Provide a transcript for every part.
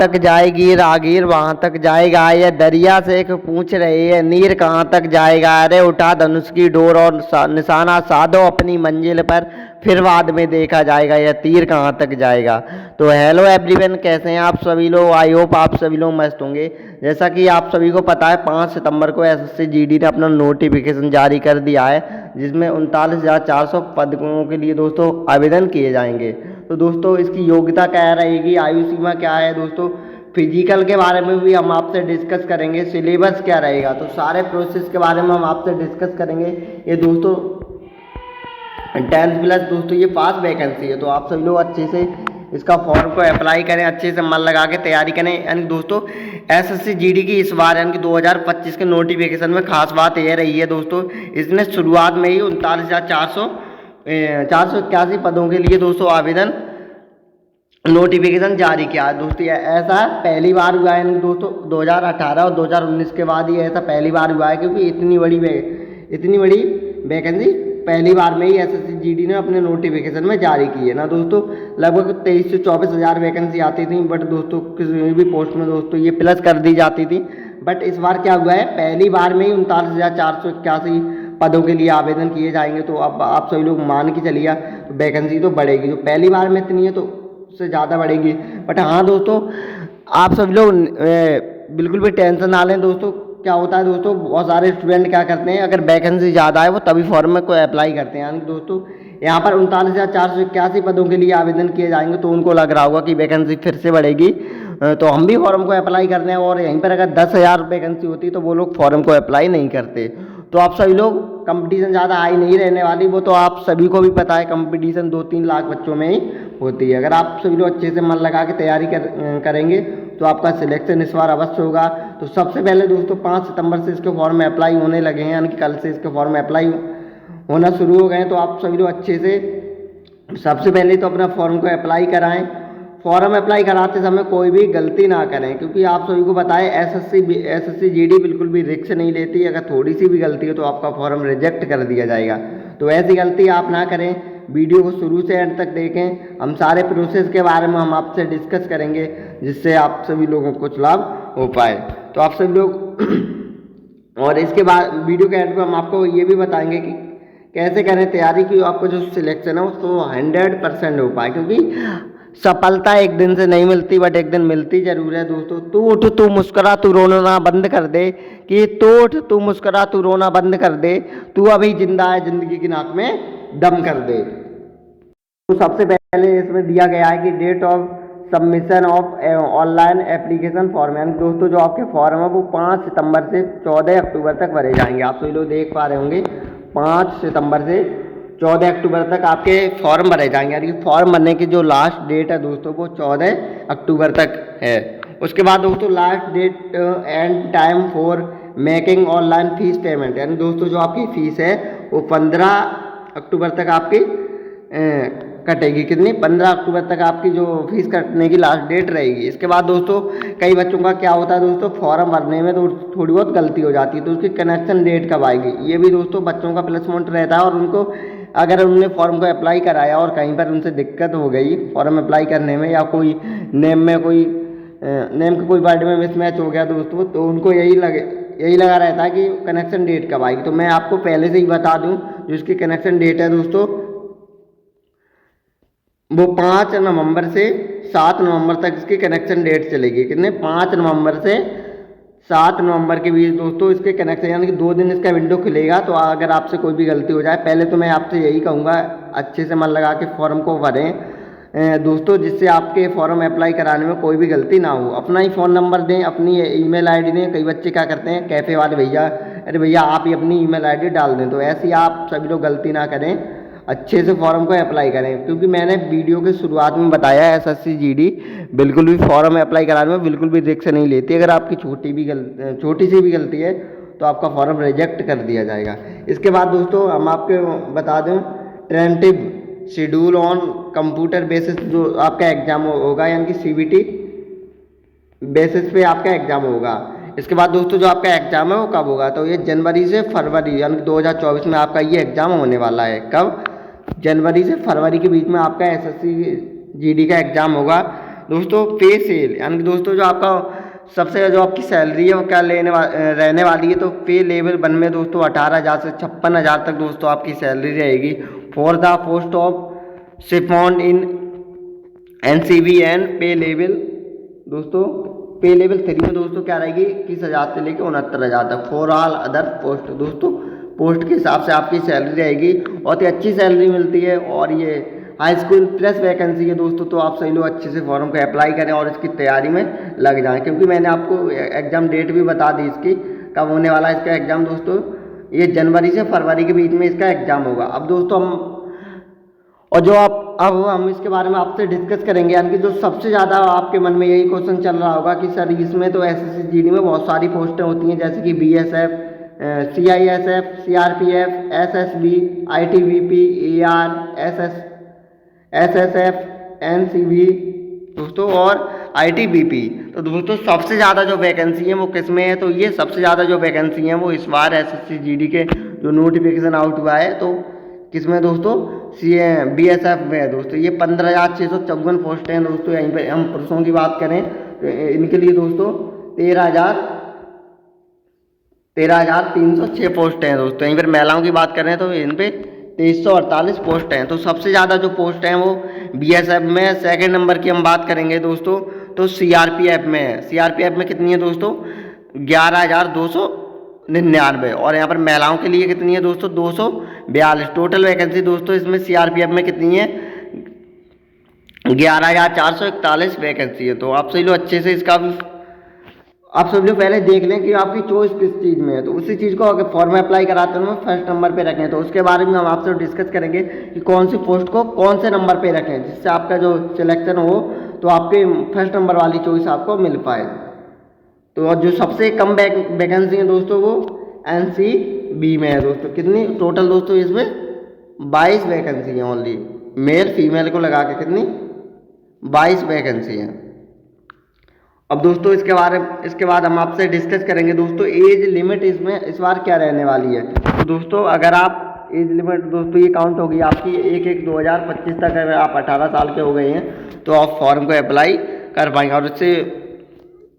तक जाएगी रागीर वहां तक जाएगा, ये दरिया से एक पूछ रही है नीर कहाँ तक जाएगा, अरे उठा धनुष की डोर और निशाना साधो अपनी मंजिल पर, फिर बाद में देखा जाएगा यह तीर कहाँ तक जाएगा। तो हेलो एवरीवन, कैसे हैं आप सभी लोग? आई होप आप सभी लोग मस्त होंगे। जैसा कि आप सभी को पता है 5 सितंबर को एसएससी जीडी ने अपना नोटिफिकेशन जारी कर दिया है, जिसमें 39,400 पदों के लिए दोस्तों आवेदन किए जाएंगे। तो दोस्तों इसकी योग्यता क्या रहेगी, आयु सीमा क्या है दोस्तों, फिजिकल के बारे में भी हम आपसे डिस्कस करेंगे, सिलेबस क्या रहेगा, तो सारे प्रोसेस के बारे में हम आपसे डिस्कस करेंगे। ये दोस्तों 10th प्लस दोस्तों ये 5 वैकेंसी है, तो आप सभी लोग अच्छे से इसका फॉर्म को अप्लाई करें, अच्छे से मन लगा के तैयारी करें। यानी दोस्तों एसएससी जीडी की इस बार यानी कि 2025 के नोटिफिकेशन में खास बात यह रही है दोस्तों, इसने शुरुआत में ही 39,481 पदों के लिए दोस्तों आवेदन नोटिफिकेशन जारी किया है। दोस्तों ऐसा पहली बार हुआ है दोस्तों, 2018 और 2019 के बाद ही ऐसा पहली बार हुआ है, क्योंकि इतनी बड़ी वैकेंसी पहली बार में ही एसएससी जीडी ने अपने नोटिफिकेशन में जारी की है ना दोस्तों। लगभग 23 से 24 हज़ार वैकेंसी आती थी, बट दोस्तों किसी भी पोस्ट में दोस्तों ये प्लस कर दी जाती थी। बट इस बार क्या हुआ है, पहली बार में ही 39,481 पदों के लिए आवेदन किए जाएंगे। तो अब आप सभी लोग मान के चलिए तो वैकेंसी तो बढ़ेगी, जो पहली बार में इतनी है तो उससे ज़्यादा बढ़ेगी। बट हाँ दोस्तों, आप सभी लोग बिल्कुल भी टेंशन ना लें दोस्तों। क्या होता है दोस्तों, बहुत सारे स्टूडेंट क्या करते हैं, अगर वैकेंसी ज़्यादा है वो तभी फॉर्म में कोई अप्लाई करते हैं। यानी दोस्तों यहाँ पर 39,481 पदों के लिए आवेदन किए जाएंगे, तो उनको लग रहा होगा कि वैकेंसी फिर से बढ़ेगी, तो हम भी फॉर्म को अप्लाई करते हैं। और यहीं पर अगर 10,000 वैकेंसी होती तो वो लोग फॉर्म को अप्लाई नहीं करते। तो आप सभी लोग, कंपटीशन ज़्यादा हाई नहीं रहने वाली, वो तो आप सभी को भी पता है, कंपटीशन 2-3 लाख बच्चों में ही होती है। अगर आप सभी लोग अच्छे से मन लगा के तैयारी करेंगे तो आपका सिलेक्शन इस बार अवश्य होगा। तो सबसे पहले दोस्तों 5 सितंबर से इसके फॉर्म में अप्लाई होने लगे हैं, यानी कि कल से इसके फॉर्म में अप्लाई होना शुरू हो गए हैं। तो आप सभी लोग अच्छे से सबसे पहले तो अपना फॉर्म को अप्लाई कराएं। फॉर्म अप्लाई कराते समय कोई भी गलती ना करें, क्योंकि आप सभी को बताएं एसएससी जीडी बिल्कुल भी रिस्क नहीं लेती। अगर थोड़ी सी भी गलती हो तो आपका फॉर्म रिजेक्ट कर दिया जाएगा। तो ऐसी गलती आप ना करें, वीडियो को शुरू से एंड तक देखें। हम सारे प्रोसेस के बारे में हम आपसे डिस्कस करेंगे, जिससे आप सभी लोगों को कुछ लाभ हो पाए। तो आप सभी लोग और इसके बाद वीडियो के एंड में हम आपको ये भी बताएंगे कि कैसे करें तैयारी की आपको जो सिलेक्शन है उसको 100% हो पाए, क्योंकि सफलता एक दिन से नहीं मिलती, बट एक दिन मिलती जरूर है दोस्तों। तू उठ तू मुस्कुरा तू रोना बंद कर दे, कि तू उठ तू मुस्कुरा तू रोना बंद कर दे, तू अभी जिंदा है जिंदगी की नाक में दम कर दे। तो सबसे पहले इसमें दिया गया है कि date of submission of online application form, यानी दोस्तों जो आपके फॉर्म है वो 5 सितंबर से 14 अक्टूबर तक भरे जाएंगे। आप सभी लोग देख पा रहे होंगे 5 सितंबर से 14 अक्टूबर तक आपके फॉर्म भरे जाएंगे, यानी कि फॉर्म भरने की जो लास्ट डेट है दोस्तों वो 14 अक्टूबर तक है। उसके बाद दोस्तों last date and time for making online fees payment, यानी दोस्तों जो आपकी फीस है वो 15 अक्टूबर तक आपकी कटेगी। कितनी? 15 अक्टूबर तक आपकी जो फीस कटने की लास्ट डेट रहेगी। इसके बाद दोस्तों कई बच्चों का क्या होता है दोस्तों, फॉर्म भरने में तो थोड़ी बहुत गलती हो जाती है, तो उसकी कनेक्शन डेट कब आएगी, ये भी दोस्तों बच्चों का प्लस पॉइंट रहता है। और उनको अगर उन्होंने फॉर्म को अप्लाई कराया और कहीं पर उनसे दिक्कत हो गई फॉर्म अप्लाई करने में, या कोई नेम के कोई वर्ड में मिसमैच हो गया दोस्तों, तो उनको यही लगा रहता है कि कनेक्शन डेट कब आएगी। तो मैं आपको पहले से ही बता दूं, जो इसकी कनेक्शन डेट है दोस्तों वो 5 नवंबर से 7 नवंबर तक इसकी कनेक्शन डेट चलेगी। कितने? 5 नवंबर से 7 नवंबर के बीच दोस्तों इसके कनेक्शन, यानी कि 2 दिन इसका विंडो खुलेगा। तो अगर आपसे कोई भी गलती हो जाए, पहले तो मैं आपसे यही कहूँगा अच्छे से मन लगा के फॉर्म को भरें दोस्तों, जिससे आपके फॉर्म अप्लाई कराने में कोई भी गलती ना हो। अपना ही फ़ोन नंबर दें, अपनी ईमेल आईडी दें। कई बच्चे क्या करते हैं, कैफ़े वाले भैया, अरे भैया आप ही अपनी ईमेल आईडी डाल दें। तो ऐसी आप सभी लोग गलती ना करें, अच्छे से फॉर्म को अप्लाई करें, क्योंकि मैंने वीडियो के शुरुआत में बताया है एसएससी जीडी बिल्कुल भी फॉर्म अप्लाई कराने में बिल्कुल भी रिस्क नहीं लेती। अगर आपकी छोटी सी भी गलती है तो आपका फॉर्म रिजेक्ट कर दिया जाएगा। इसके बाद दोस्तों हम आपको बता दें tentative schedule on computer basis जो आपका एग्जाम होगा, यानी कि सीबीटी बेसिस पे आपका एग्जाम होगा। इसके बाद दोस्तों जो आपका एग्जाम है वो कब होगा, तो ये जनवरी से फरवरी यानी कि 2024 में आपका ये एग्जाम होने वाला है। कब? जनवरी से फरवरी के बीच में आपका एसएससी जीडी का एग्जाम होगा दोस्तों पे सेल, यानी कि दोस्तों जो आपका सबसे जो आपकी सैलरी है वो क्या रहने वाली है, तो पे लेवल 1 में दोस्तों 18,000 से 56,000 तक दोस्तों आपकी सैलरी रहेगी for the post of chiffon in NCB and पे लेवल। दोस्तों पे लेवल 3 में दोस्तों क्या रहेगी 21,000 से लेकर 69,000 तक फॉर ऑल अदर पोस्ट। दोस्तों पोस्ट के हिसाब से आपकी सैलरी रहेगी, बहुत ही अच्छी सैलरी मिलती है और ये हाई स्कूल प्लस वैकेंसी है दोस्तों। तो आप सही लोग अच्छे से फॉर्म को अप्लाई करें और इसकी तैयारी में लग जाएं, क्योंकि मैंने आपको एग्ज़ाम डेट भी बता दी इसकी कब होने वाला है इसका एग्ज़ाम। दोस्तों ये जनवरी से फरवरी के बीच में इसका एग्ज़ाम होगा। अब दोस्तों अब हम इसके बारे में आपसे डिस्कस करेंगे, यानी कि जो सबसे ज़्यादा आपके मन में यही क्वेश्चन चल रहा होगा कि सर इसमें तो एसएससी जीडी में बहुत सारी पोस्टें होती हैं, जैसे कि BSF, CISF, CRPF, SSB, ITBP, AR, SSF, NCB दोस्तों और आईटीबीपी। तो दोस्तों सबसे ज़्यादा जो वैकेंसी है वो किस में है, तो ये सबसे ज़्यादा जो वैकेंसी है वो इस बार एसएससी जीडी के जो नोटिफिकेशन आउट हुआ है तो किसमें दोस्तों बीएसएफ में है दोस्तों। ये 15,654 पोस्टें हैं दोस्तों। यहीं पे हम पुरुषों की बात करें तो इनके लिए दोस्तों 13,306 पोस्टें हैं दोस्तों। यहीं पर महिलाओं की बात करें तो इन पे 2348 पोस्ट हैं। तो सबसे ज़्यादा जो पोस्ट हैं वो बीएसएफ में। सेकंड नंबर की हम बात करेंगे दोस्तों तो सीआरपीएफ में है। सीआरपीएफ में कितनी है दोस्तों 11,299 और यहाँ पर महिलाओं के लिए कितनी है दोस्तों 242 टोटल वैकेंसी दोस्तों इसमें सीआरपीएफ में कितनी है 11,441 वैकेंसी है। तो आप सही लोग अच्छे से इसका भी आप सब लोग पहले देख लें कि आपकी चॉइस किस चीज़ में है, तो उसी चीज़ को अगर फॉर्म में अप्लाई कराते हैं फर्स्ट नंबर पे रखें। तो उसके बारे में हम आपसे डिस्कस करेंगे कि कौन सी पोस्ट को कौन से नंबर पे रखें जिससे आपका जो सिलेक्शन हो तो आपके फर्स्ट नंबर वाली चॉइस आपको मिल पाए। तो जो सबसे कम वैकेंसी है दोस्तों वो एनसीबी में है दोस्तों। कितनी टोटल दोस्तों इसमें 22 वैकेंसी है ओनली, मेल फीमेल को लगा के कितनी 22 वैकेंसी है। अब दोस्तों इसके बाद हम आपसे डिस्कस करेंगे दोस्तों एज लिमिट इसमें इस बार क्या रहने वाली है। तो दोस्तों अगर आप एज लिमिट दोस्तों ये काउंट होगी आपकी 1/1/2025 तक अगर आप 18 साल के हो गए हैं तो आप फॉर्म को अप्लाई कर पाएंगे, और इससे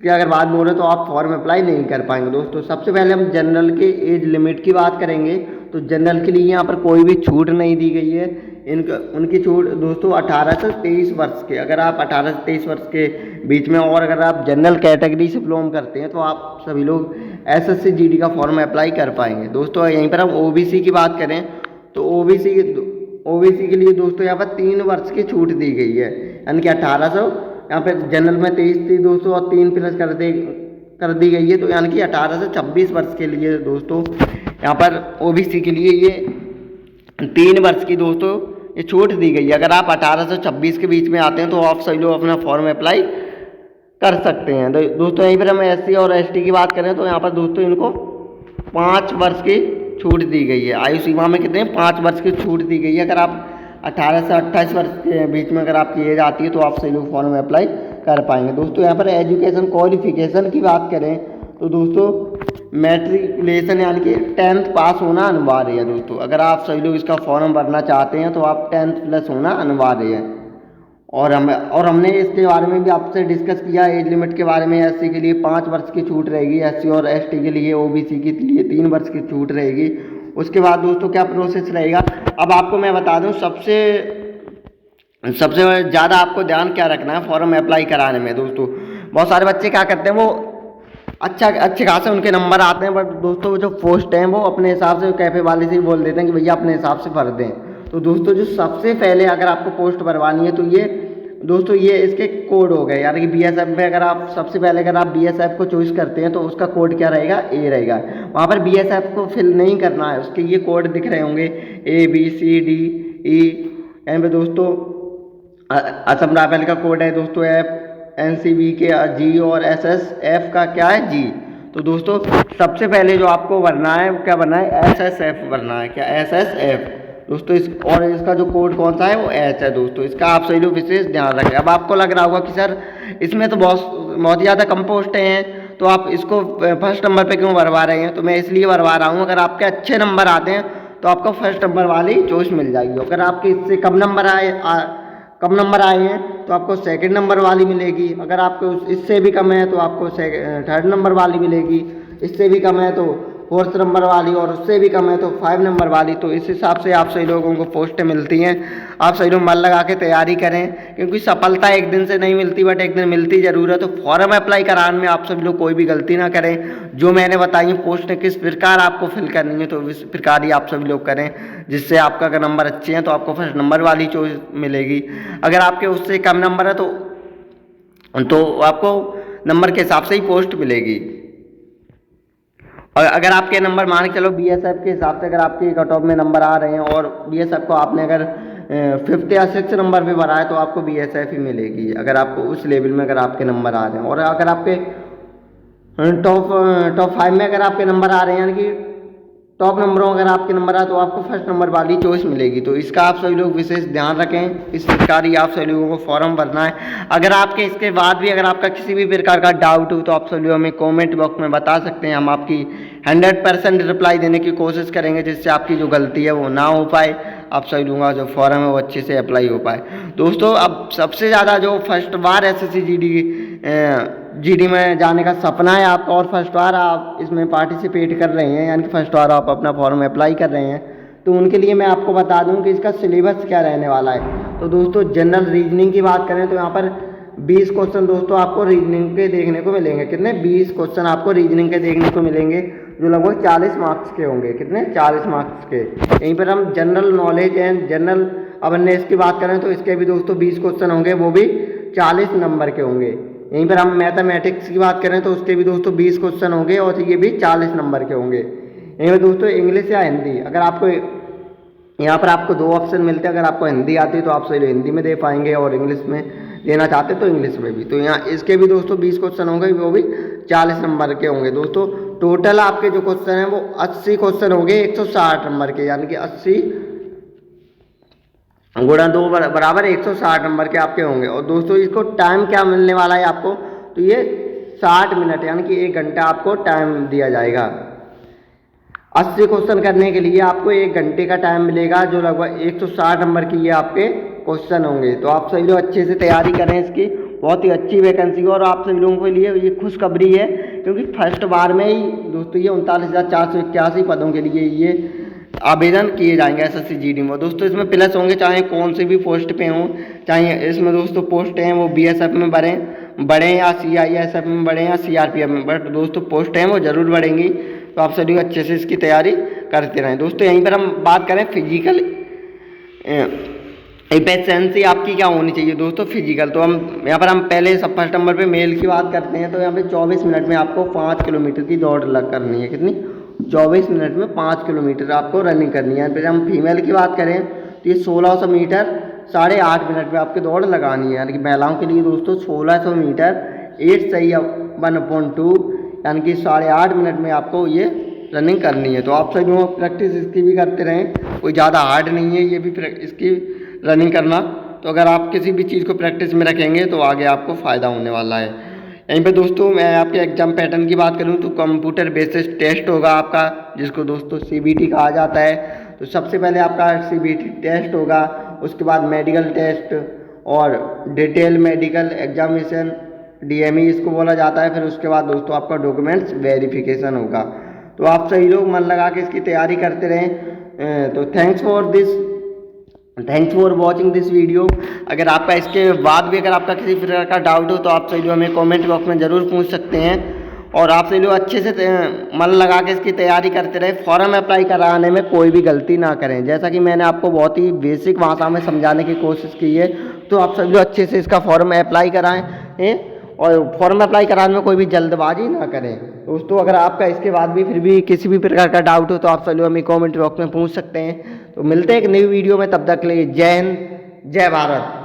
क्या अगर बाद में हो रहे तो आप फॉर्म अप्लाई नहीं कर पाएंगे दोस्तों। सबसे पहले हम जनरल के एज लिमिट की बात करेंगे। तो जनरल के लिए यहाँ पर कोई भी छूट नहीं दी गई है। उनकी छूट दोस्तों 18 से 23 वर्ष के, अगर आप 18 से 23 वर्ष के बीच में और अगर आप जनरल कैटेगरी से बिलोंग करते हैं तो आप सभी लोग एसएससी जीडी का फॉर्म अप्लाई कर पाएंगे दोस्तों। यहीं पर हम ओबीसी की बात करें तो ओबीसी के लिए दोस्तों यहाँ पर 3 वर्ष की छूट दी गई है, यानी कि 1800 यहाँ पे जनरल में 23 थी दोस्तों और 3 प्लस कर दी गई है, तो यानी कि 18 से 26 वर्ष के लिए दोस्तों यहाँ पर ओबीसी के लिए ये 3 वर्ष की दोस्तों ये छूट दी गई है। अगर आप 18 से 26 के बीच में आते हैं तो आप सभी लोग अपना फॉर्म अप्लाई कर सकते हैं। दोस्तों यहीं पर हम एससी और एसटी की बात करें तो यहाँ पर दोस्तों इनको 5 वर्ष की छूट दी गई है। आयु सीमा में कितने 5 वर्ष की छूट दी गई है। अगर आप 18 से 28 वर्ष के बीच में अगर आपकी एज आती है तो आप सही लोग फॉर्म में अप्लाई कर पाएंगे। दोस्तों यहाँ पर एजुकेशन क्वालिफिकेशन की बात करें तो दोस्तों मैट्रिकुलेशन यानी कि 10th पास होना अनिवार्य है दोस्तों। अगर आप सभी लोग इसका फॉर्म भरना चाहते हैं तो आप 10th प्लस होना अनिवार्य है। और हमने इसके बारे में भी आपसे डिस्कस किया एज लिमिट के बारे में। एससी के लिए 5 वर्ष की छूट रहेगी, एससी और एसटी के लिए ओबीसी के लिए 3 वर्ष की छूट रहेगी। उसके बाद दोस्तों क्या प्रोसेस रहेगा अब आपको मैं बता दूं। सबसे ज़्यादा आपको ध्यान क्या रखना है फॉर्म अप्लाई कराने में दोस्तों। बहुत सारे बच्चे क्या करते हैं वो अच्छे खासे उनके नंबर आते हैं, बट दोस्तों जो पोस्ट हैं वो अपने हिसाब से कैफे वाले से बोल देते हैं कि भैया अपने हिसाब से भर दें। तो दोस्तों जो सबसे पहले अगर आपको पोस्ट भरवानी है तो ये दोस्तों ये इसके कोड हो गए, यानी कि बीएसएफ में अगर आप सबसे पहले अगर आप बीएसएफ को चॉइस करते हैं तो उसका कोड क्या रहेगा ए रहेगा। वहाँ पर बीएसएफ को फिल नहीं करना है, उसके ये कोड दिख रहे होंगे ABCDE। एंड दोस्तों असम राइफल का कोड है दोस्तों F, NCB के G और SSF का क्या है G। तो दोस्तों सबसे पहले जो आपको भरना है क्या भरना है SSF भरना है, क्या SSF दोस्तों। और इसका जो कोड कौन सा है वो H है दोस्तों। इसका आप सही लोग विशेष ध्यान रखें। अब आपको लग रहा होगा कि सर इसमें तो बहुत ही ज़्यादा कम पोस्टें हैं तो आप इसको फर्स्ट नंबर पे क्यों भरवा रहे हैं। तो मैं इसलिए भरवा रहा हूँ अगर आपके अच्छे नंबर आते हैं तो आपको फर्स्ट नंबर वाली चॉइस मिल जाएगी। अगर आपके इससे कम नंबर आए हैं तो आपको सेकंड नंबर वाली मिलेगी, अगर आपको इससे भी कम है तो आपको थर्ड नंबर वाली मिलेगी, इससे भी कम है तो फोर्थ नंबर वाली, और उससे भी कम है तो 5 नंबर वाली। तो इस हिसाब से आप सभी लोगों को पोस्टें मिलती हैं। आप सभी लोग मन लगा के तैयारी करें, क्योंकि सफलता एक दिन से नहीं मिलती, बट एक दिन मिलती जरूर है। तो फॉर्म अप्लाई कराने में आप सभी लोग कोई भी गलती ना करें। जो मैंने बताई पोस्टें किस प्रकार आपको फिल करनी है, तो इस प्रकार ही आप सभी लोग करें, जिससे आपका अगर नंबर अच्छे हैं तो आपको फर्स्ट नंबर वाली चॉइस मिलेगी। अगर आपके उससे कम नंबर है तो आपको नंबर के हिसाब से ही पोस्ट मिलेगी। और अगर आपके नंबर मान के चलो बीएसएफ के हिसाब से अगर आपके कट ऑफ में नंबर आ रहे हैं और बीएसएफ को आपने अगर 5th या 6th नंबर पे भरा है तो आपको बीएसएफ ही मिलेगी, अगर आपको उस लेवल में अगर आपके नंबर आ रहे हैं। और अगर आपके टॉप 5 में अगर आपके नंबर आ रहे हैं, यानी कि टॉप नंबरों अगर आपके नंबर आए तो आपको फर्स्ट नंबर वाली चॉइस मिलेगी। तो इसका आप सभी लोग विशेष ध्यान रखें। इस प्रकार ही आप सभी लोगों को फॉर्म भरना है। अगर आपके इसके बाद भी अगर आपका किसी भी प्रकार का डाउट हो तो आप सभी लोग हमें कमेंट बॉक्स में बता सकते हैं। हम आपकी 100% रिप्लाई देने की कोशिश करेंगे, जिससे आपकी जो गलती है वो ना हो पाए, आप सभी लोगों का जो फॉर्म है वो अच्छे से अप्लाई हो पाए। दोस्तों, अब सबसे ज़्यादा जो फर्स्ट बार SSC GD में जाने का सपना है आपका, और फर्स्ट बार आप इसमें पार्टिसिपेट कर रहे हैं, यानी कि फर्स्ट बार आप अपना फॉर्म अप्लाई कर रहे हैं, तो उनके लिए मैं आपको बता दूं कि इसका सिलेबस क्या रहने वाला है। तो दोस्तों, जनरल रीजनिंग की बात करें तो यहाँ पर 20 क्वेश्चन दोस्तों आपको रीजनिंग के देखने को मिलेंगे। कितने? 20 क्वेश्चन आपको रीजनिंग के देखने को मिलेंगे, जो लगभग 40 मार्क्स के होंगे। कितने? 40 मार्क्स के। यहीं पर हम general knowledge and general awareness की बात करें तो इसके भी दोस्तों 20 क्वेश्चन होंगे, वो भी 40 नंबर के होंगे। यहीं पर हम मैथमेटिक्स की बात करें तो उसके भी दोस्तों 20 क्वेश्चन होंगे, और ये भी 40 नंबर के होंगे। यहीं पर दोस्तों इंग्लिश या हिंदी, अगर आपको यहाँ पर आपको 2 ऑप्शन मिलते हैं। अगर आपको हिंदी आती है तो आप सही हिंदी में दे पाएंगे, और इंग्लिश में देना चाहते तो इंग्लिश में भी। तो यहाँ इसके भी दोस्तों 20 क्वेश्चन होंगे, वो भी 40 नंबर के होंगे। दोस्तों, टोटल आपके जो क्वेश्चन हैं वो 80 क्वेश्चन होंगे 160 नंबर के, यानी कि 80 गुणा 2 बराबर 160 नंबर के आपके होंगे। और दोस्तों, इसको टाइम क्या मिलने वाला है आपको, तो ये 60 मिनट, यानी कि 1 घंटा आपको टाइम दिया जाएगा। 80 क्वेश्चन करने के लिए आपको 1 घंटे का टाइम मिलेगा, जो लगभग 160 नंबर की ये आपके क्वेश्चन होंगे। तो आप सभी लोग अच्छे से तैयारी करें इसकी, बहुत ही अच्छी वैकेंसी है। और आप सभी लोगों के लिए ये खुशखबरी है, क्योंकि फर्स्ट बार में ही दोस्तों ये 39,481 पदों के लिए ये आवेदन किए जाएंगे SSC GD में। दोस्तों, इसमें प्लस होंगे, चाहे कौन से भी पोस्ट पे हों, चाहे इसमें दोस्तों पोस्ट हैं वो BSF में बढ़े या CISF में बढ़े या CRPF में, बट दोस्तों पोस्ट हैं वो जरूर बढ़ेंगी। तो आप सभी अच्छे से इसकी तैयारी करते रहें। दोस्तों, यहीं पर हम बात करें फिजिकल एफिशिएंसी आपकी क्या होनी चाहिए दोस्तों, फिजिकल। तो हम यहाँ पर हम पहले सब फर्स्ट नंबर पे मेल की बात करते हैं। तो यहाँ पे 24 मिनट में आपको 5 किलोमीटर की दौड़ करनी है। कितनी? 24 मिनट में 5 किलोमीटर आपको रनिंग करनी है। फिर हम फीमेल की बात करें तो ये 1600 मीटर 8.5 मिनट में आपकी दौड़ लगानी है, यानी कि महिलाओं के लिए दोस्तों 1600 मीटर 8 सही 1/2, यानी कि 8.5 मिनट में आपको ये रनिंग करनी है। तो आप सभी लोग प्रैक्टिस इसकी भी करते रहें, कोई ज़्यादा हार्ड नहीं है ये भी इसकी रनिंग करना। तो अगर आप किसी भी चीज़ को प्रैक्टिस में रखेंगे तो आगे आपको फ़ायदा होने वाला है। यहीं पे दोस्तों मैं आपके एग्जाम पैटर्न की बात करूं तो कंप्यूटर बेसिस टेस्ट होगा आपका, जिसको दोस्तों CBT कहा जाता है। तो सबसे पहले आपका CBT टेस्ट होगा, उसके बाद मेडिकल टेस्ट और डिटेल मेडिकल एग्जामिनेशन DME इसको बोला जाता है। फिर उसके बाद दोस्तों आपका डॉक्यूमेंट्स वेरिफिकेशन होगा। तो आप सही लोग मन लगा के इसकी तैयारी करते रहें। तो thanks for watching this video. अगर आपका इसके बाद भी अगर आपका किसी प्रकार का डाउट हो तो आप सही लोग हमें कमेंट बॉक्स में ज़रूर पूछ सकते हैं। और आप सही लोग अच्छे से मन लगा के इसकी तैयारी करते रहे। फॉर्म अप्लाई कराने में कोई भी गलती ना करें, जैसा कि मैंने आपको बहुत ही बेसिक भाषा में समझाने की कोशिश की है। तो आप सभी लोग अच्छे से इसका फॉर्म अप्लाई कराएँ, और फॉर्म अप्लाई कराने में कोई भी जल्दबाजी ना करें। दोस्तों, अगर आपका इसके बाद भी फिर भी किसी भी प्रकार का डाउट हो तो आप सभी हमें कमेंट बॉक्स में पूछ सकते हैं। तो मिलते हैं एक नई वीडियो में, तब तक के लिए जय हिंद, जय भारत।